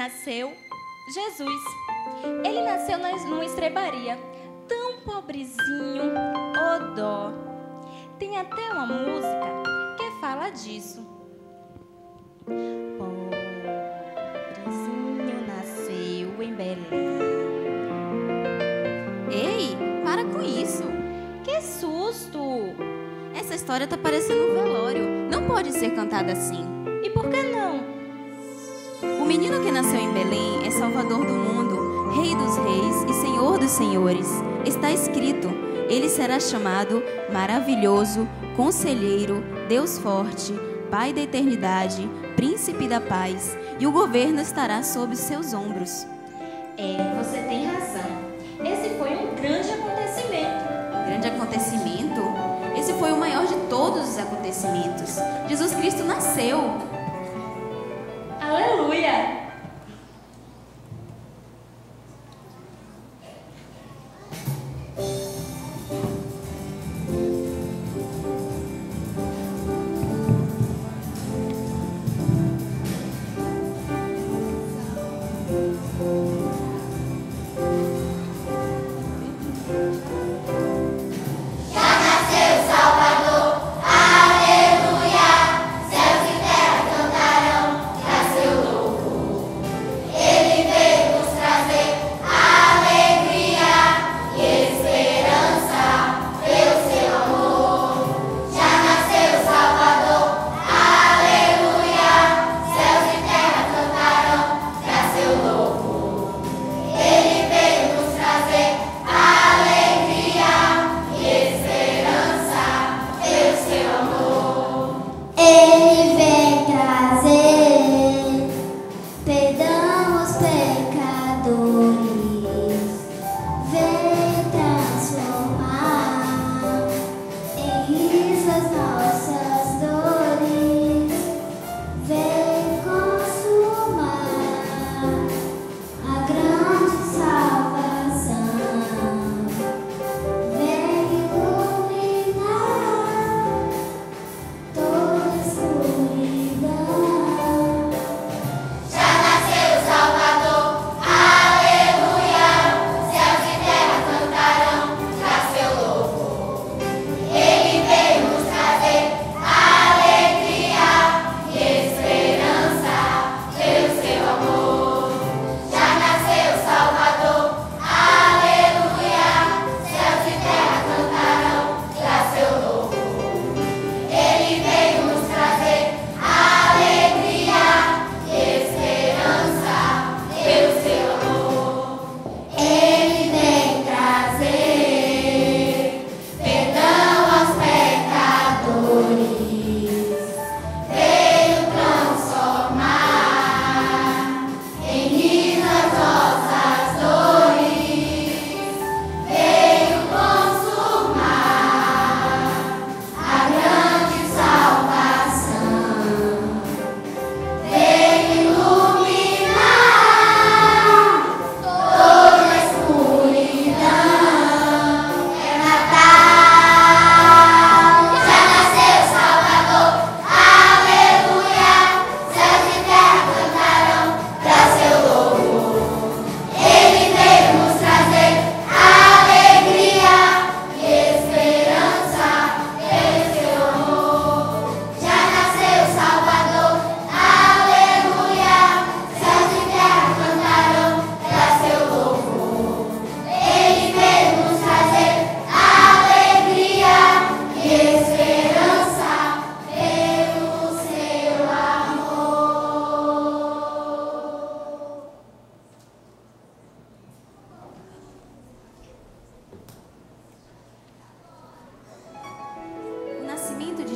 nasceu Jesus. Ele nasceu numa estrebaria, tão pobrezinho, ô dó. Tem até uma música que fala disso. Pobrezinho nasceu em Belém. Ei, para com isso. Que susto! Essa história tá parecendo um velório. Não pode ser cantada assim. E por que não? O menino que nasceu em Belém é Salvador do mundo, Rei dos reis e Senhor dos senhores. Está escrito: ele será chamado Maravilhoso, Conselheiro, Deus Forte, Pai da Eternidade, Príncipe da Paz, e o governo estará sob seus ombros. Você tem razão. Esse foi um grande acontecimento. Um grande acontecimento? Esse foi o maior de todos os acontecimentos. Jesus Cristo nasceu. Aleluia!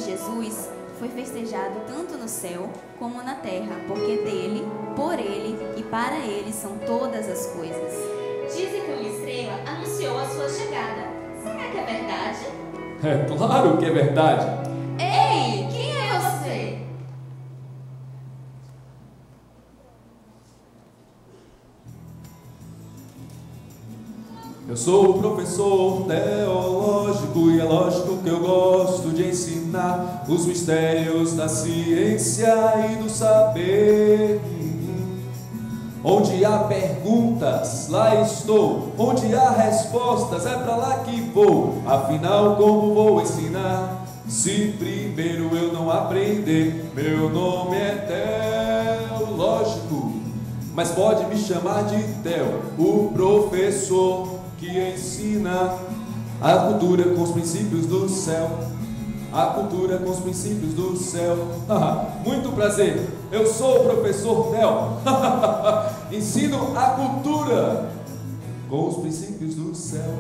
Jesus foi festejado tanto no céu como na terra, porque dele, por ele e para ele são todas as coisas. Dizem que uma estrela anunciou a sua chegada. Será que é verdade? É claro que é verdade. Ei, quem é você? Eu sou o professor teológico e é lógico que eu gosto de ensinar os mistérios da ciência e do saber. Onde há perguntas, lá estou. Onde há respostas, é pra lá que vou. Afinal, como vou ensinar se primeiro eu não aprender? Meu nome é teológico, mas pode me chamar de Theo, o professor que ensina a cultura com os princípios do céu. A cultura com os princípios do céu. Muito prazer, eu sou o professor Theo. Ensino a cultura com os princípios do céu.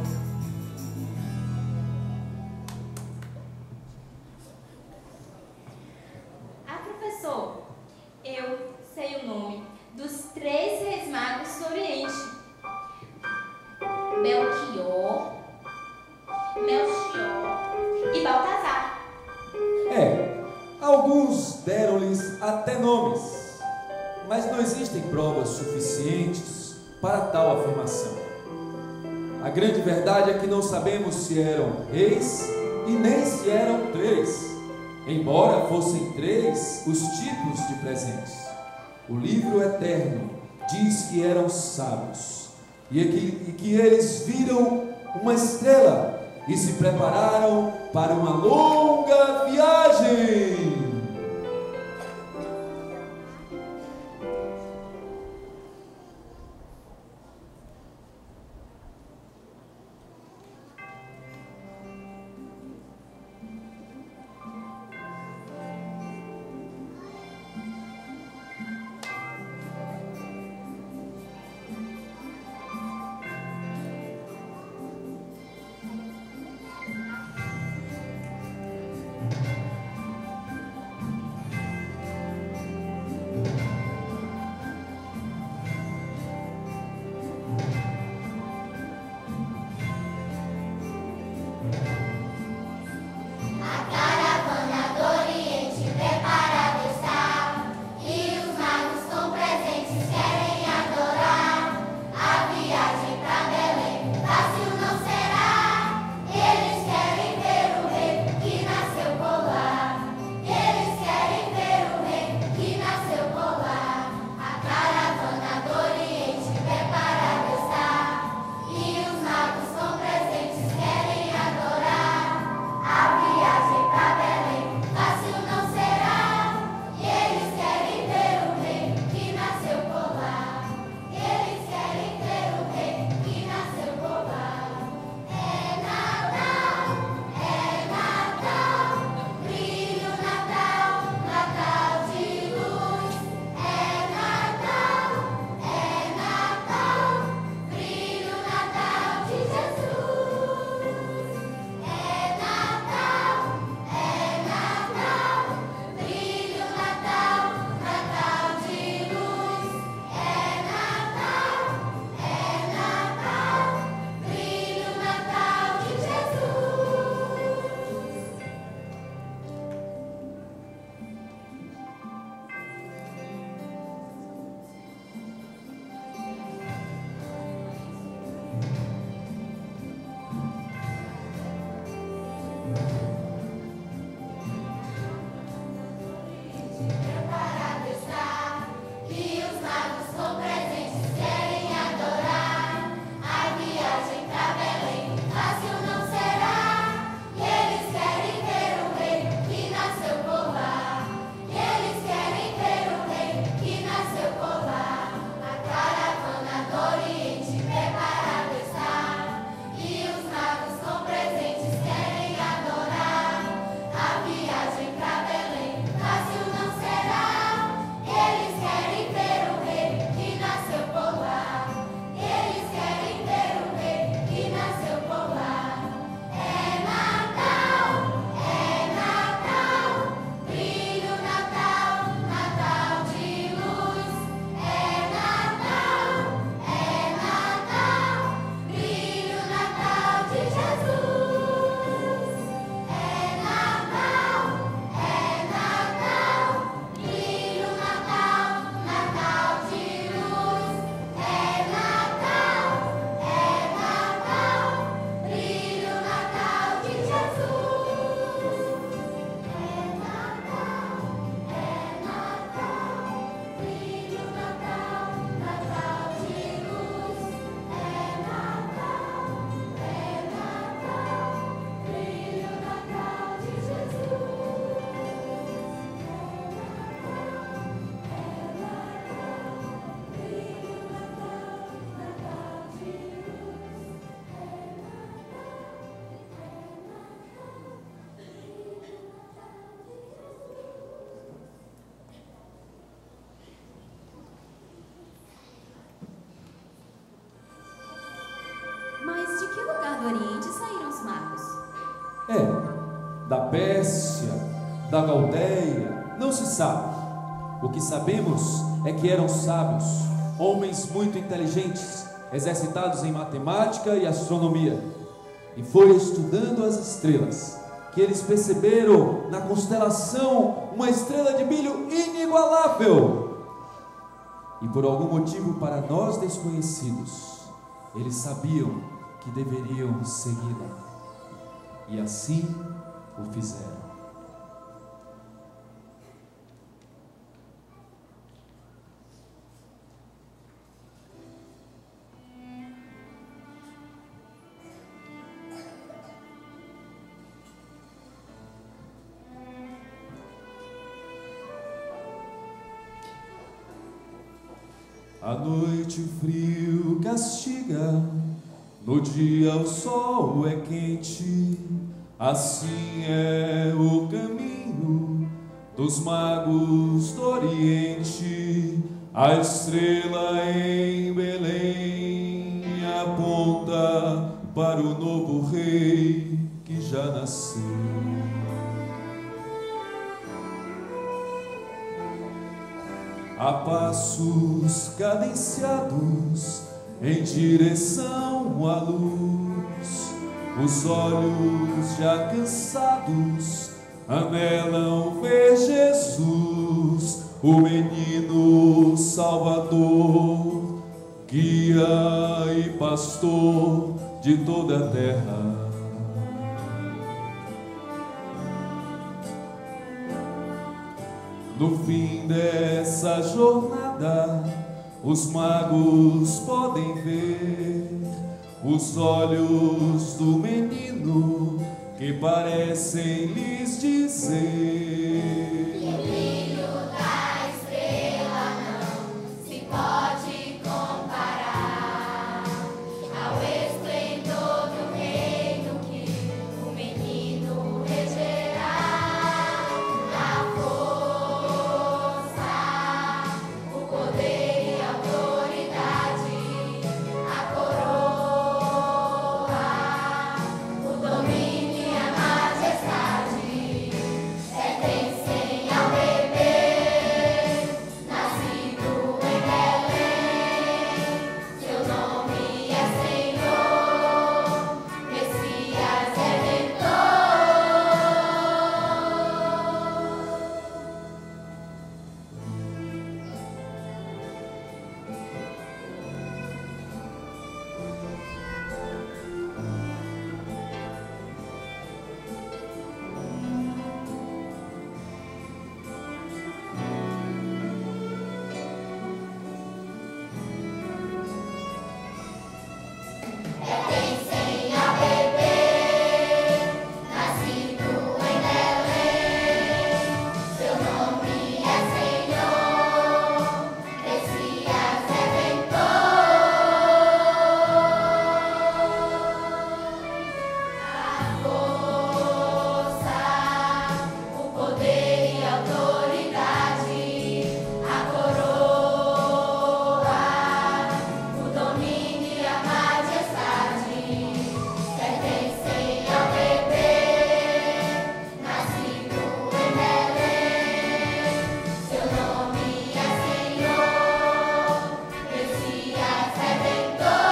Professor, eu sei o nome dos 3 reis magos do Oriente: Belchior, Melchior e Baltazar. Alguns deram-lhes até nomes, mas não existem provas suficientes para tal afirmação. A grande verdade é que não sabemos se eram reis e nem se eram 3, embora fossem 3 os tipos de presentes. O livro eterno diz que eram sábios e que eles viram uma estrela e se prepararam para uma longa viagem. da Pérsia, da Galdeia, não se sabe. O que sabemos é que eram sábios, homens muito inteligentes, exercitados em matemática e astronomia. E foi estudando as estrelas que eles perceberam na constelação uma estrela de brilho inigualável. E por algum motivo para nós desconhecidos, eles sabiam que deveriam segui-la. E assim o fizeram. A noite o frio castiga, no dia o sol é quente. Assim é o caminho dos magos do Oriente. A estrela em Belém aponta para o novo rei que já nasceu. A passos cadenciados em direção à luz, os olhos já cansados anelam ver Jesus, o menino Salvador, guia e pastor de toda a terra. No fim dessa jornada, os magos podem ver os olhos do menino que parecem lhes dizer: e o brilho da estrela não se pode comparar ao esplendor do reino que o menino regerá. A força, o poder e a autoridade, a coroa, o domínio e a majestade pertencem ao bebê nascido em Belém. Seu nome é Senhor, Messias Redentor. Pertencem ao bebê nascido em Belém. Seu nome é Senhor, Messias Redentor. A força, o poder e a autoridade, a coroa, o domínio e a majestade pertencem ao bebê nascido em Belém. Seu nome é Senhor, Messias Redentor.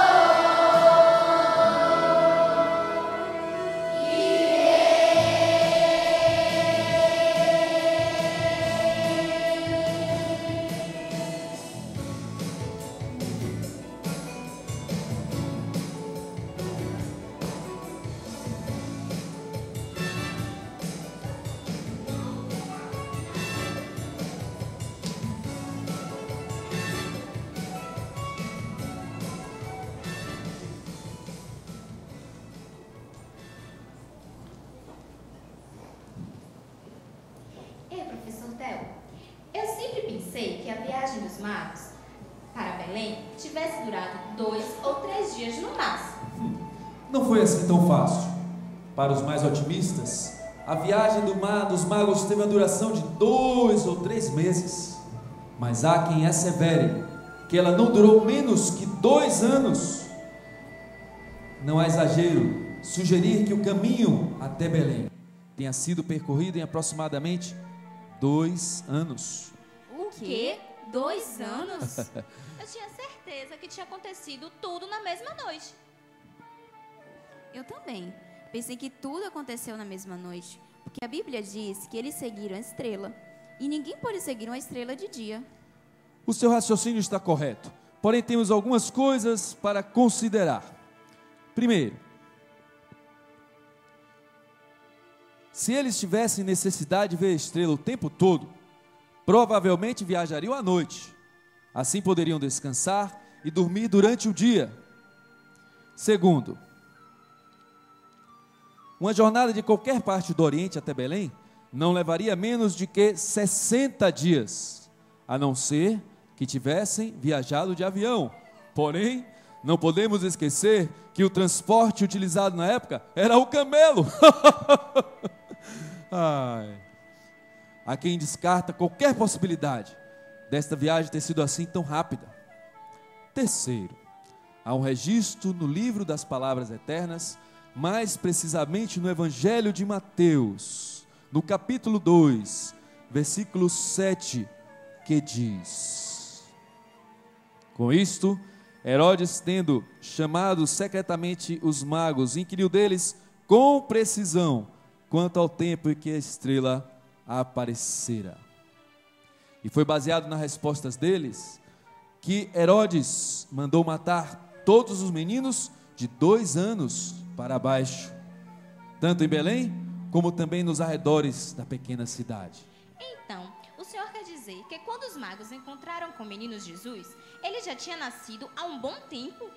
Ei, professor Theo, eu sempre pensei que a viagem dos magos para Belém tivesse durado 2 ou 3 dias no máximo. Não foi assim tão fácil. Para os mais otimistas, a viagem dos magos teve a duração de 2 ou 3 meses. Mas há quem assevere que ela não durou menos que 2 anos. Não há exagero sugerir que o caminho até Belém tenha sido percorrido em aproximadamente 2 anos. O quê? 2 anos? Eu tinha certeza que tinha acontecido tudo na mesma noite. Eu também. Pensei que tudo aconteceu na mesma noite, porque a Bíblia diz que eles seguiram a estrela, e ninguém pode seguir uma estrela de dia. O seu raciocínio está correto, porém temos algumas coisas para considerar. Primeiro, se eles tivessem necessidade de ver a estrela o tempo todo, provavelmente viajariam à noite. Assim poderiam descansar e dormir durante o dia. Segundo, uma jornada de qualquer parte do Oriente até Belém não levaria menos de que 60 dias, a não ser que tivessem viajado de avião. Porém, não podemos esquecer que o transporte utilizado na época era o camelo. Há quem descarta qualquer possibilidade desta viagem ter sido assim tão rápida. Terceiro, há um registro no livro das palavras eternas, mais precisamente no Evangelho de Mateus, no capítulo 2, versículo 7, que diz: com isto, Herodes, tendo chamado secretamente os magos, inquiriu deles com precisão quanto ao tempo em que a estrela aparecera. E foi baseado nas respostas deles que Herodes mandou matar todos os meninos de 2 anos para baixo, tanto em Belém como também nos arredores da pequena cidade. Então, o senhor quer dizer que quando os magos encontraram com o menino Jesus, ele já tinha nascido há um bom tempo?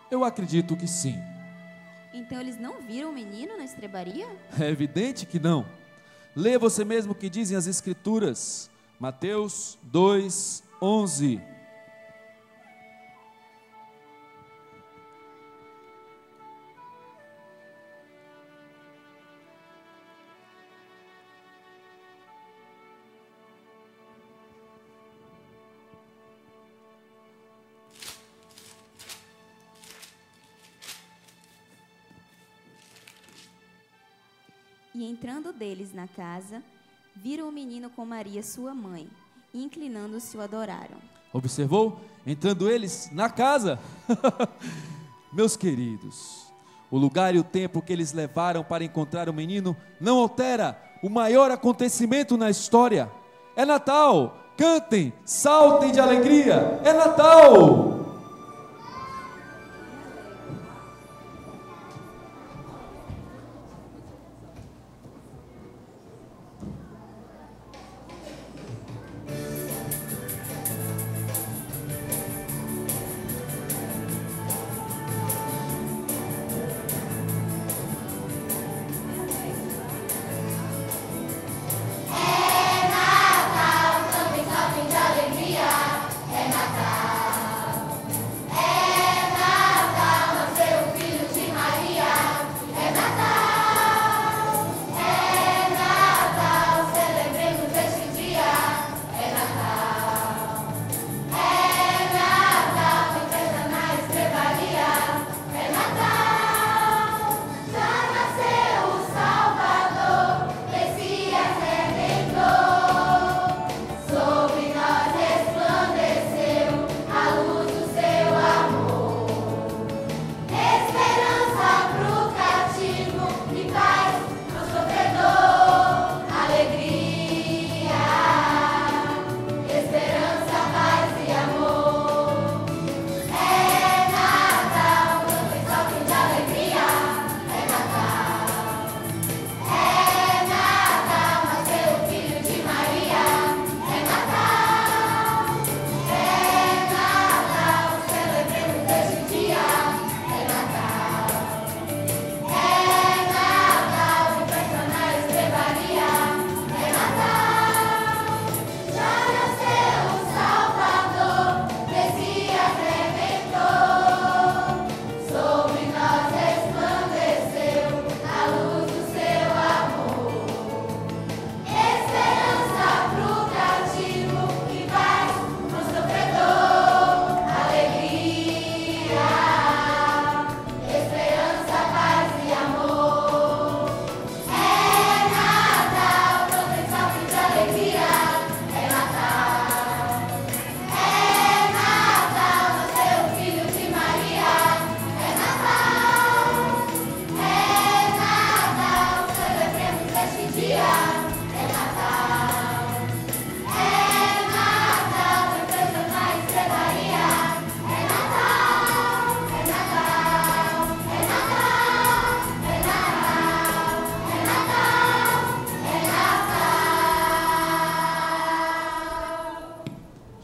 Eu acredito que sim. Então eles não viram o menino na estrebaria? É evidente que não. Leia você mesmo o que dizem as Escrituras. Mateus 2, 11. E entrando deles na casa, viram o menino com Maria, sua mãe, e inclinando-se o adoraram. Observou? Entrando eles na casa. Meus queridos, o lugar e o tempo que eles levaram para encontrar o menino não altera o maior acontecimento na história. É Natal. Cantem, saltem de alegria. É Natal. Cantem de alegria, é Natal.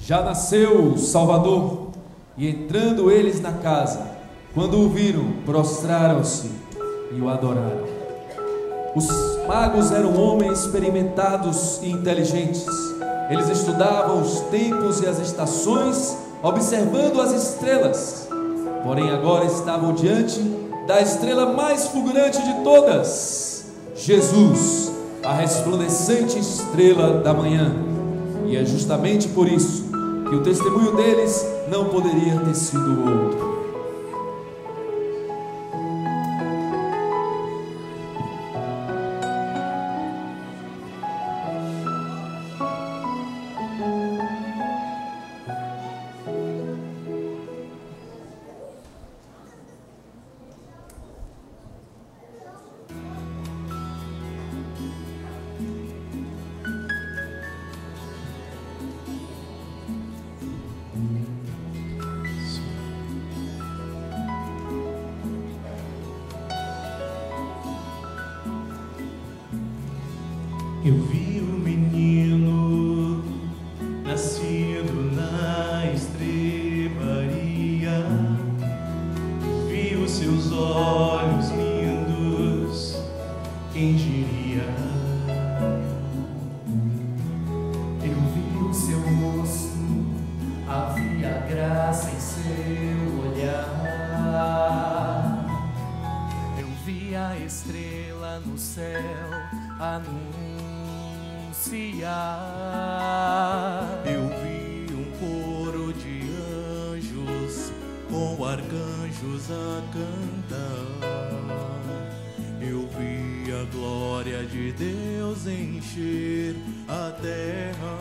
Já nasceu o Salvador. E entrando eles na casa, quando o viram, prostraram-se e o adoraram. Os magos eram homens experimentados e inteligentes. Eles estudavam os tempos e as estações, observando as estrelas. Porém agora estavam diante da estrela mais fulgurante de todas, Jesus, a resplandecente estrela da manhã. E é justamente por isso que o testemunho deles não poderia ter sido outro. Eu vi o menino nascido na estrebaria. Vi os seus olhos lindos, quem diria? Eu vi o seu rosto, havia graça em seu olhar. Eu vi a estrela no céu anunciar. Eu vi um coro de anjos com arcanjos a cantar. Eu vi a glória de Deus encher a terra.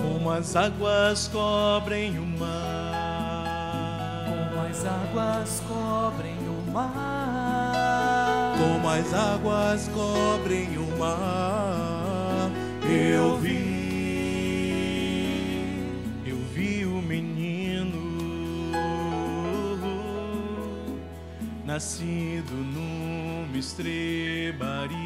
Como as águas cobrem o mar, Como as águas cobrem o mar, como as águas cobrem o mar, eu vi o menino nascido numa estrebaria.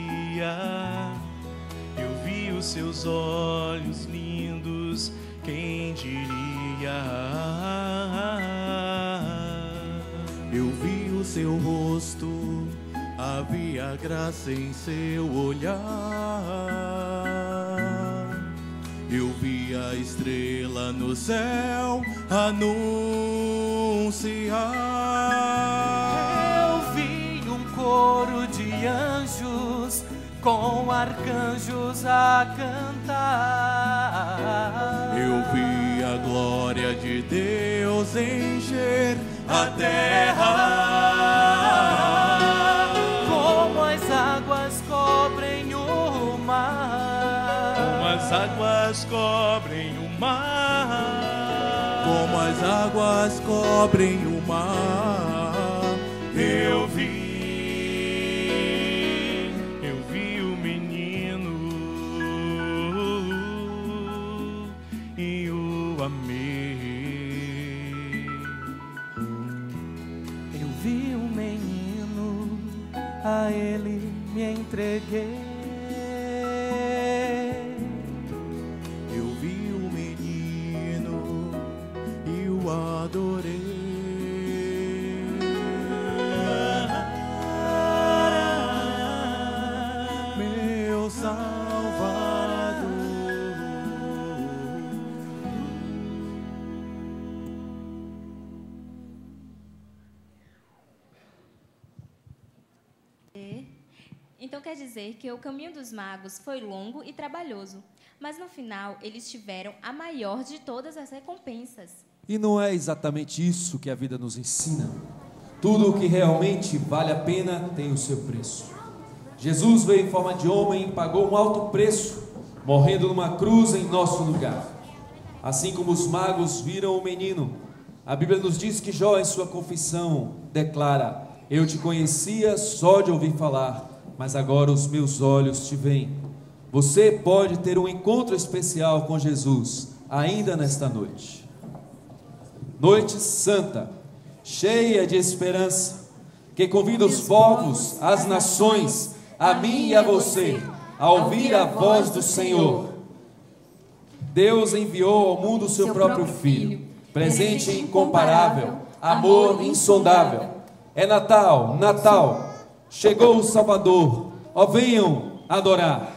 Eu vi os seus olhos lindos, quem diria? Eu vi o seu rosto, havia graça em seu olhar. Eu vi a estrela no céu anunciar. eu vi um coro de anjos com arcanjos a cantar. Eu vi a glória de Deus encher a terra. Como as águas cobrem o mar, Como as águas cobrem o mar, como as águas cobrem o mar, eu vi o menino e o amei. eu vi um menino, a ele me entreguei. Eu vi o menino e o adorei. Meu Salvador. Então quer dizer que o caminho dos magos foi longo e trabalhoso, mas no final eles tiveram a maior de todas as recompensas. E não é exatamente isso que a vida nos ensina. Tudo o que realmente vale a pena tem o seu preço. Jesus veio em forma de homem e pagou um alto preço, morrendo numa cruz em nosso lugar. Assim como os magos viram o menino, a Bíblia nos diz que Jó, em sua confissão, declara: eu te conhecia só de ouvir falar, mas agora os meus olhos te veem. Você pode ter um encontro especial com Jesus ainda nesta noite. Noite santa, cheia de esperança, que convida os povos, as nações, a mim e a você, a ouvir a voz do Senhor. Deus enviou ao mundo o seu próprio Filho, presente incomparável, amor insondável. É Natal, Natal, chegou o Salvador, ó venham adorar.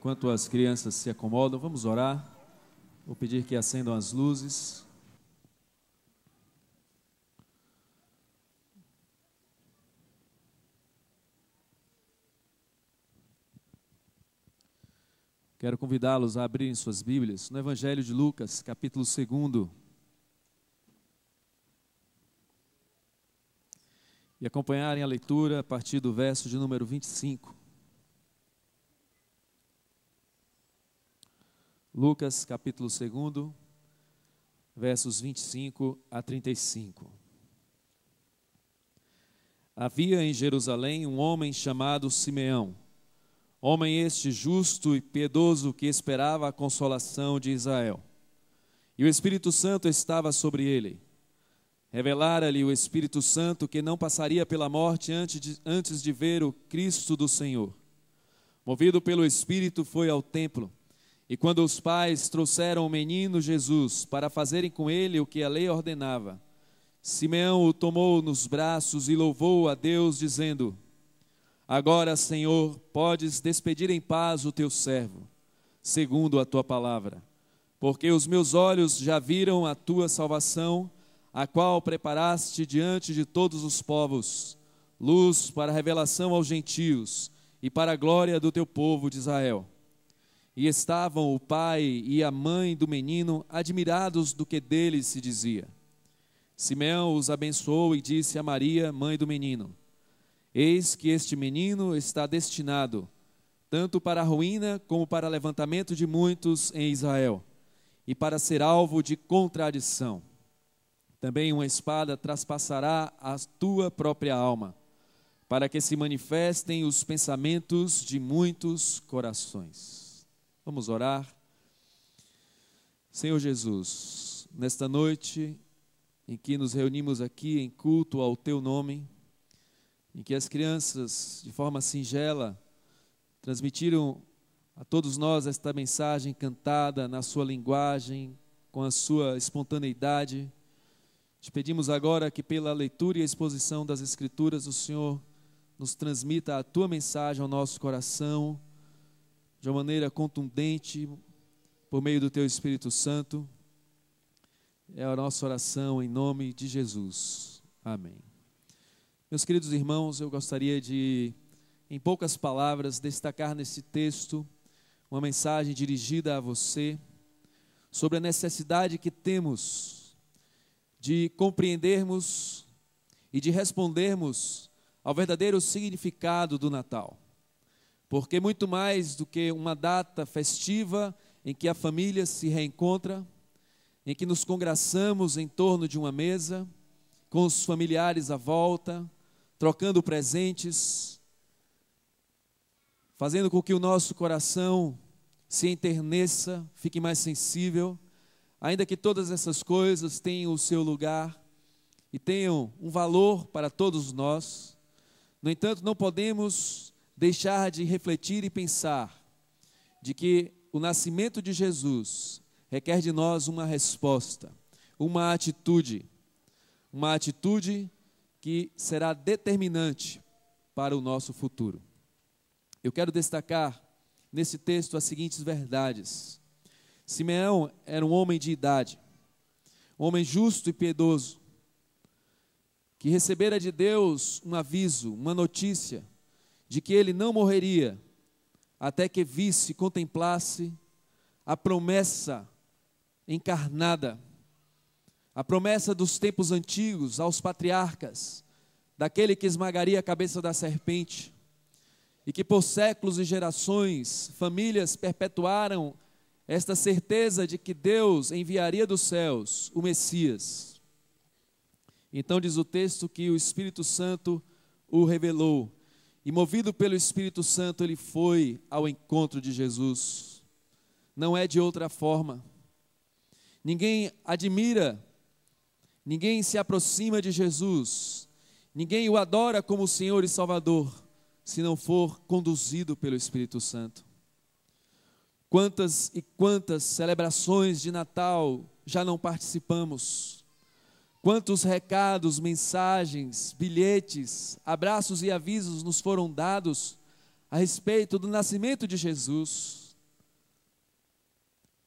Enquanto as crianças se acomodam, vamos orar. Vou pedir que acendam as luzes. Quero convidá-los a abrirem suas Bíblias no Evangelho de Lucas, capítulo 2. E acompanharem a leitura a partir do verso de número 25. Lucas, capítulo 2, versos 25 a 35. Havia em Jerusalém um homem chamado Simeão, homem este justo e piedoso que esperava a consolação de Israel. E o Espírito Santo estava sobre ele. Revelara-lhe o Espírito Santo que não passaria pela morte antes de ver o Cristo do Senhor. Movido pelo Espírito, foi ao templo. E quando os pais trouxeram o menino Jesus para fazerem com ele o que a lei ordenava, Simeão o tomou nos braços e louvou a Deus, dizendo: Agora, Senhor, podes despedir em paz o teu servo, segundo a tua palavra, porque os meus olhos já viram a tua salvação, a qual preparaste diante de todos os povos, luz para a revelação aos gentios e para a glória do teu povo de Israel. E estavam o pai e a mãe do menino admirados do que dele se dizia. Simeão os abençoou e disse a Maria, mãe do menino: Eis que este menino está destinado tanto para a ruína como para o levantamento de muitos em Israel, e para ser alvo de contradição. Também uma espada traspassará a tua própria alma, para que se manifestem os pensamentos de muitos corações. Vamos orar. Senhor Jesus, nesta noite em que nos reunimos aqui em culto ao teu nome, em que as crianças, de forma singela, transmitiram a todos nós esta mensagem cantada na sua linguagem, com a sua espontaneidade. Te pedimos agora que pela leitura e exposição das Escrituras o Senhor nos transmita a tua mensagem ao nosso coração de uma maneira contundente, por meio do teu Espírito Santo. É a nossa oração em nome de Jesus. Amém. Meus queridos irmãos, eu gostaria de, em poucas palavras, destacar nesse texto uma mensagem dirigida a você sobre a necessidade que temos de compreendermos e de respondermos ao verdadeiro significado do Natal. Porque muito mais do que uma data festiva em que a família se reencontra, em que nos congraçamos em torno de uma mesa, com os familiares à volta, trocando presentes, fazendo com que o nosso coração se enterneça, fique mais sensível, ainda que todas essas coisas tenham o seu lugar e tenham um valor para todos nós. No entanto, não podemos deixar de refletir e pensar de que o nascimento de Jesus requer de nós uma resposta, uma atitude que será determinante para o nosso futuro. Eu quero destacar nesse texto as seguintes verdades. Simeão era um homem de idade, um homem justo e piedoso, que recebera de Deus um aviso, uma notícia, de que ele não morreria até que visse e contemplasse a promessa encarnada, a promessa dos tempos antigos aos patriarcas, daquele que esmagaria a cabeça da serpente, e que por séculos e gerações, famílias perpetuaram esta certeza de que Deus enviaria dos céus o Messias. Então diz o texto que o Espírito Santo o revelou, e movido pelo Espírito Santo ele foi ao encontro de Jesus. Não é de outra forma. Ninguém admira, ninguém se aproxima de Jesus, ninguém o adora como Senhor e Salvador, se não for conduzido pelo Espírito Santo. Quantas e quantas celebrações de Natal já não participamos? Quantos recados, mensagens, bilhetes, abraços e avisos nos foram dados a respeito do nascimento de Jesus?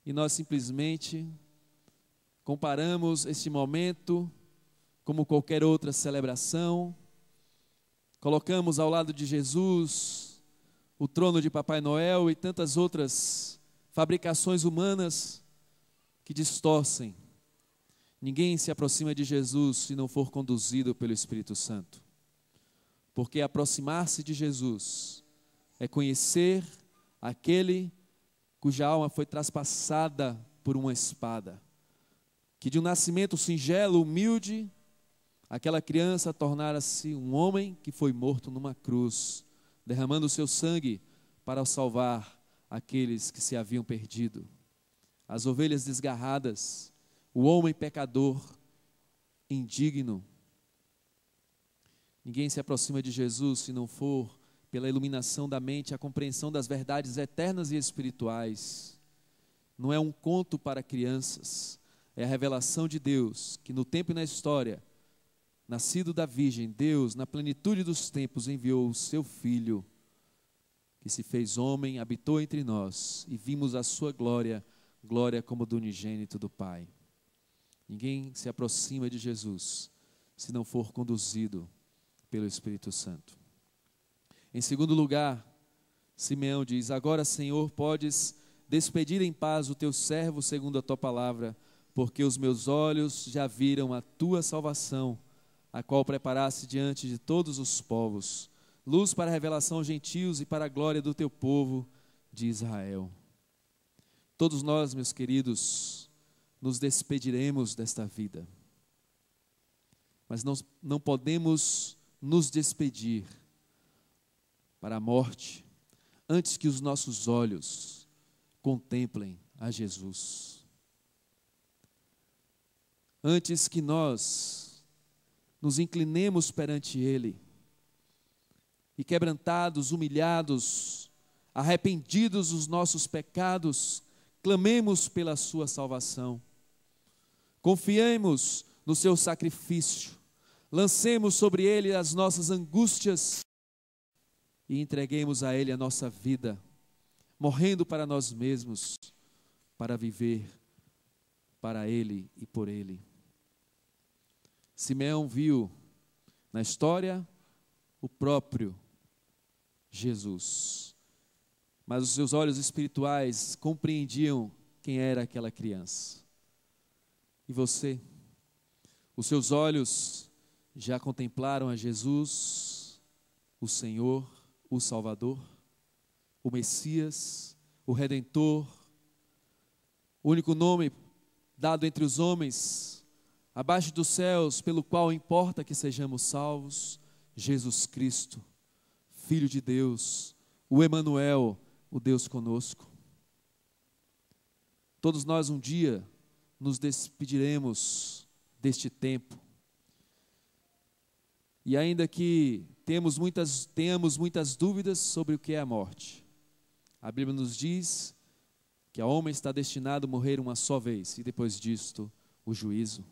E nós simplesmente comparamos este momento como qualquer outra celebração, colocamos ao lado de Jesus o trono de Papai Noel e tantas outras fabricações humanas que distorcem. Ninguém se aproxima de Jesus se não for conduzido pelo Espírito Santo. Porque aproximar-se de Jesus é conhecer aquele cuja alma foi traspassada por uma espada. Que de um nascimento singelo, humilde, aquela criança tornara-se um homem que foi morto numa cruz, derramando o seu sangue para salvar aqueles que se haviam perdido. As ovelhas desgarradas, o homem pecador, indigno. Ninguém se aproxima de Jesus se não for pela iluminação da mente, a compreensão das verdades eternas e espirituais. Não é um conto para crianças, é a revelação de Deus, que no tempo e na história nascido da Virgem, Deus, na plenitude dos tempos, enviou o seu Filho, que se fez homem, habitou entre nós, e vimos a sua glória, glória como do unigênito do Pai. Ninguém se aproxima de Jesus se não for conduzido pelo Espírito Santo. Em segundo lugar, Simeão diz: agora, Senhor, podes despedir em paz o teu servo segundo a tua palavra, porque os meus olhos já viram a tua salvação, a qual preparaste diante de todos os povos, luz para a revelação aos gentios e para a glória do teu povo de Israel. Todos nós, meus queridos, nos despediremos desta vida, mas não podemos nos despedir para a morte antes que os nossos olhos contemplem a Jesus. Antes que nós nos inclinemos perante Ele e, quebrantados, humilhados, arrependidos dos nossos pecados, clamemos pela sua salvação. Confiemos no seu sacrifício, lancemos sobre Ele as nossas angústias e entreguemos a Ele a nossa vida, morrendo para nós mesmos, para viver para Ele e por Ele. Simeão viu na história o próprio Jesus, mas os seus olhos espirituais compreendiam quem era aquela criança. E você? Os seus olhos já contemplaram a Jesus, o Senhor, o Salvador, o Messias, o Redentor, o único nome dado entre os homens, abaixo dos céus, pelo qual importa que sejamos salvos, Jesus Cristo, Filho de Deus, o Emanuel, o Deus conosco. Todos nós um dia nos despediremos deste tempo. E ainda que tenhamos muitas dúvidas sobre o que é a morte, a Bíblia nos diz que o homem está destinado a morrer uma só vez, e depois disto, o juízo.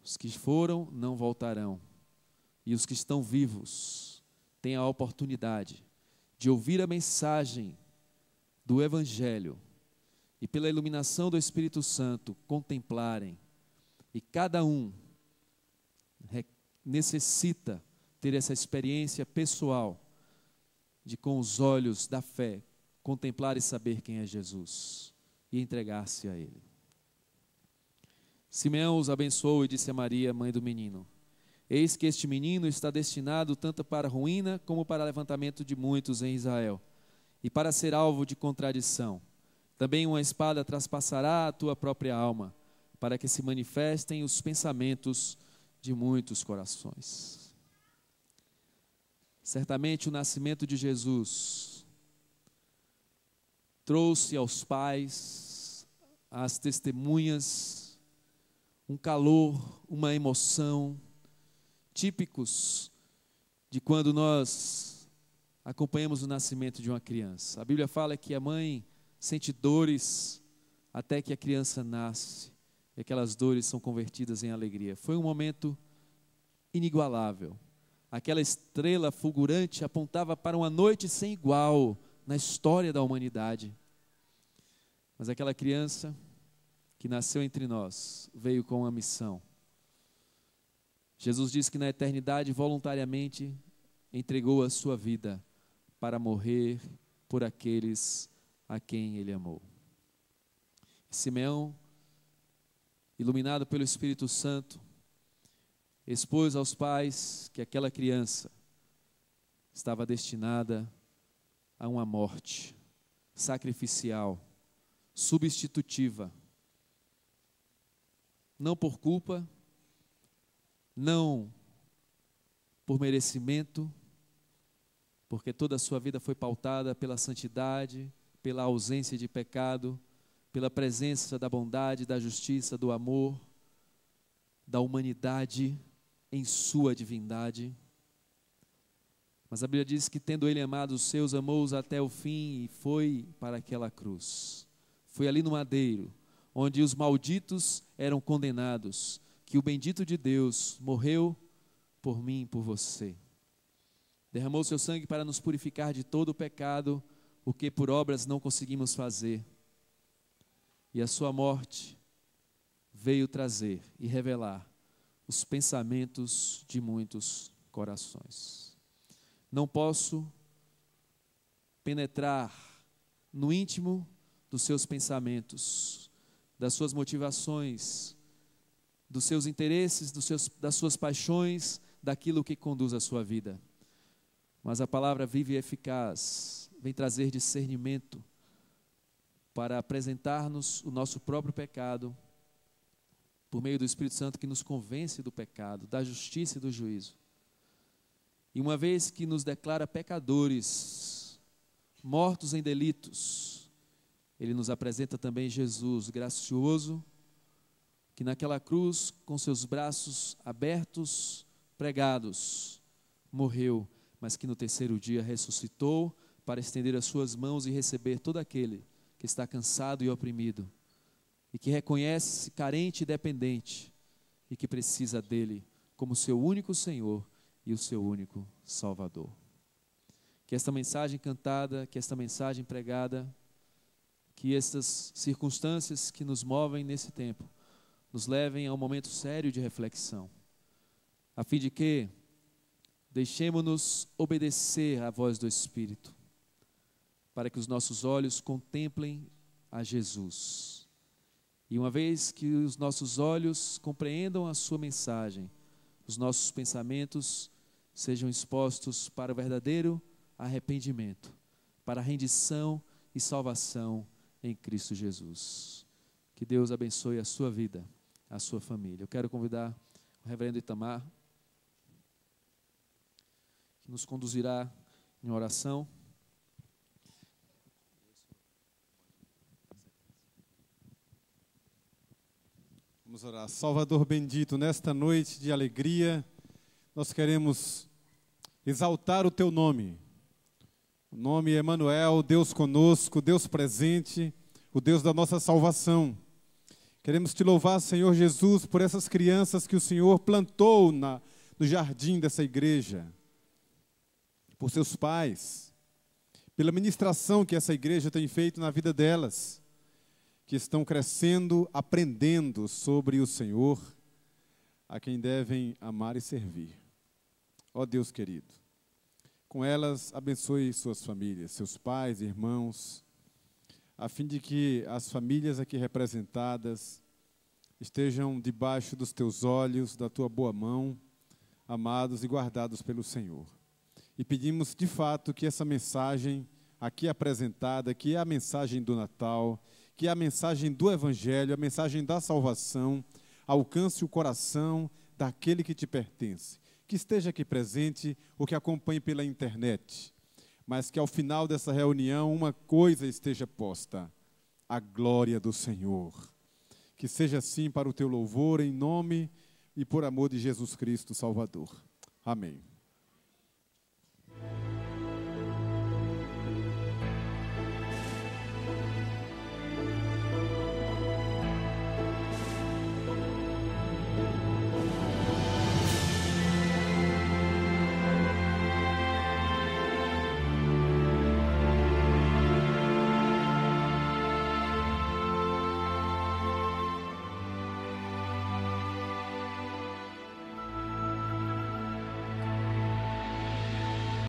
Os que foram não voltarão, e os que estão vivos têm a oportunidade de ouvir a mensagem do Evangelho e, pela iluminação do Espírito Santo, contemplarem. E cada um necessita ter essa experiência pessoal de, com os olhos da fé, contemplar e saber quem é Jesus e entregar-se a Ele. Simeão os abençoou e disse a Maria, mãe do menino: eis que este menino está destinado tanto para a ruína como para o levantamento de muitos em Israel, e para ser alvo de contradição. Também uma espada traspassará a tua própria alma, para que se manifestem os pensamentos de muitos corações. Certamente o nascimento de Jesus trouxe aos pais, às testemunhas, um calor, uma emoção, típicos de quando nós acompanhamos o nascimento de uma criança. A Bíblia fala que a mãe sente dores até que a criança nasce, e aquelas dores são convertidas em alegria. Foi um momento inigualável. Aquela estrela fulgurante apontava para uma noite sem igual na história da humanidade. Mas aquela criança que nasceu entre nós veio com uma missão. Jesus disse que na eternidade voluntariamente entregou a sua vida para morrer por aqueles a quem Ele amou. Simeão, iluminado pelo Espírito Santo, expôs aos pais que aquela criança estava destinada a uma morte sacrificial, substitutiva, não por culpa, não por merecimento, porque toda a sua vida foi pautada pela santidade, pela ausência de pecado, pela presença da bondade, da justiça, do amor, da humanidade em sua divindade. Mas a Bíblia diz que, tendo Ele amado os seus, amou-os até o fim e foi para aquela cruz. Foi ali no madeiro, onde os malditos eram condenados, que o bendito de Deus morreu por mim e por você. Derramou seu sangue para nos purificar de todo o pecado, o que por obras não conseguimos fazer. E a sua morte veio trazer e revelar os pensamentos de muitos corações. Não posso penetrar no íntimo dos seus pensamentos, das suas motivações, dos seus interesses, das suas paixões, daquilo que conduz a sua vida. Mas a palavra viva e eficaz vem trazer discernimento para apresentar-nos o nosso próprio pecado, por meio do Espírito Santo que nos convence do pecado, da justiça e do juízo. E uma vez que nos declara pecadores, mortos em delitos, Ele nos apresenta também Jesus gracioso, que naquela cruz, com seus braços abertos, pregados, morreu, mas que no terceiro dia ressuscitou para estender as suas mãos e receber todo aquele que está cansado e oprimido, e que reconhece-se carente e dependente, e que precisa dele como seu único Senhor e o seu único Salvador. Que esta mensagem cantada, que esta mensagem pregada, que estas circunstâncias que nos movem nesse tempo, nos levem a um momento sério de reflexão, a fim de que deixemos-nos obedecer à voz do Espírito, para que os nossos olhos contemplem a Jesus. E uma vez que os nossos olhos compreendam a sua mensagem, os nossos pensamentos sejam expostos para o verdadeiro arrependimento, para a rendição e salvação em Cristo Jesus. Que Deus abençoe a sua vida, a sua família. Eu quero convidar o reverendo Itamar, que nos conduzirá em oração. Vamos orar. Salvador bendito, nesta noite de alegria, nós queremos exaltar o Teu nome. O nome é Emanuel, Deus conosco, Deus presente, o Deus da nossa salvação. Queremos Te louvar, Senhor Jesus, por essas crianças que o Senhor plantou no jardim dessa igreja, por seus pais, pela ministração que essa igreja tem feito na vida delas, que estão crescendo, aprendendo sobre o Senhor, a quem devem amar e servir. Ó Deus querido, com elas abençoe suas famílias, seus pais, irmãos, a fim de que as famílias aqui representadas estejam debaixo dos Teus olhos, da Tua boa mão, amados e guardados pelo Senhor. E pedimos de fato que essa mensagem aqui apresentada, que é a mensagem do Natal, que é a mensagem do Evangelho, a mensagem da salvação, alcance o coração daquele que te pertence, que esteja aqui presente ou que acompanhe pela internet, mas que ao final dessa reunião uma coisa esteja posta: a glória do Senhor. Que seja assim para o teu louvor, em nome e por amor de Jesus Cristo, Salvador. Amém.